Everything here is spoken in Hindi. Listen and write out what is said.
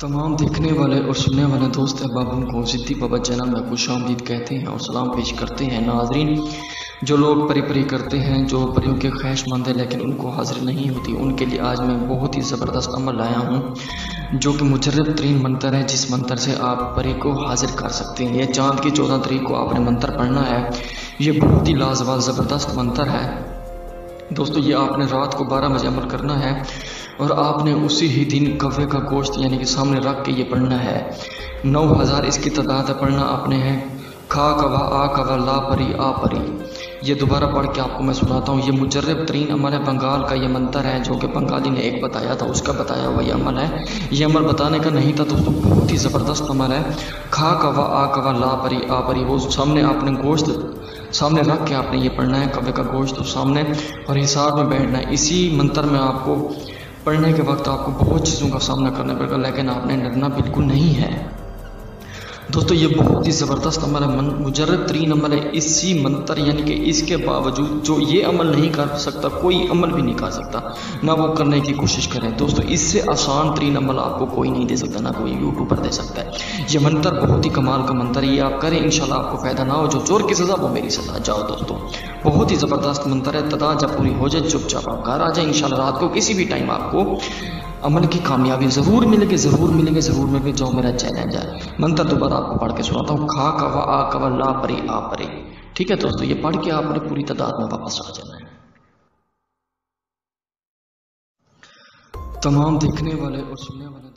तमाम देखने वाले और सुनने वाले दोस्त अहबाब को सिद्दी बाबा चैनल में खुशामदीद कहते हैं और सलाम पेश करते हैं। नाजरीन, जो लोग परी परी करते हैं, जो परियों के ख्वाहिशमंद है लेकिन उनको हाजिर नहीं होती, उनके लिए आज मैं बहुत ही ज़बरदस्त अमल लाया हूँ जो कि मुजर्रब तरीन मंतर है, जिस मंतर से आप परी को हाजिर कर सकते हैं। यह चाँद की 14 तारीख को आपने मंतर पढ़ना है। ये बहुत ही लाजवाब ज़बरदस्त मंतर है दोस्तों। ये आपने रात को 12 बजे अमल करना है और आपने उसी ही दिन कव्वे का गोश्त यानी कि सामने रख के ये पढ़ना है। 9000 इसकी तादाद है। पढ़ना आपने है खा कवा आ कवा ला परी आ परी। ये दोबारा पढ़ के आपको मैं सुनाता हूँ। ये मुजर्रब तरीन अमल है, बंगाल का ये मंतर है जो कि बंगाली ने एक बताया था, उसका बताया हुआ ये अमल है। ये अमल बताने का नहीं था दोस्तों, बहुत ही ज़बरदस्त अमल है। खा कवा आ कवा ला परी आ परी, वो सामने आपने गोश्त सामने रख के आपने ये पढ़ना है, कव्वे का गोश्त तो सामने, और हिसाब में बैठना है। इसी मंतर में आपको पढ़ने के वक्त आपको बहुत चीज़ों का सामना करना पड़ेगा, लेकिन आपने डरना बिल्कुल नहीं है दोस्तों। ये बहुत ही ज़बरदस्त अमल है, मुजर्रब तरीन अमल है। इसी मंतर यानी कि इसके बावजूद जो ये अमल नहीं कर सकता, कोई अमल भी नहीं कर सकता, ना वो करने की कोशिश करें दोस्तों। इससे आसान तरीन अमल आपको कोई नहीं दे सकता, ना कोई यूट्यूबर दे सकता है। ये मंतर बहुत ही कमाल का मंतर है, ये आप करें इंशाल्लाह आपको फ़ायदा ना हो। जो चोर की सज़ा वो मेरी सज़ा। जाओ दोस्तों, बहुत ही ज़बरदस्त मंतर है। तदा जब पूरी हो जाए चुपचाप आप घर आ जाए इंशाल्लाह। रात को किसी भी टाइम आपको अमल की कामयाबी ज़रूर मिलेगी, ज़रूर मिलेगी, ज़रूर मिलेगी। जो मेरा चैलेंज है, मंत्र दोबारा आपको पढ़ के सुनाता हूँ। खा कवा आ कवा ला परी आ परी। ठीक है दोस्तों, ये पढ़ के आपने पूरी तादाद में वापस आ जाना है। तमाम देखने वाले और सुनने वाले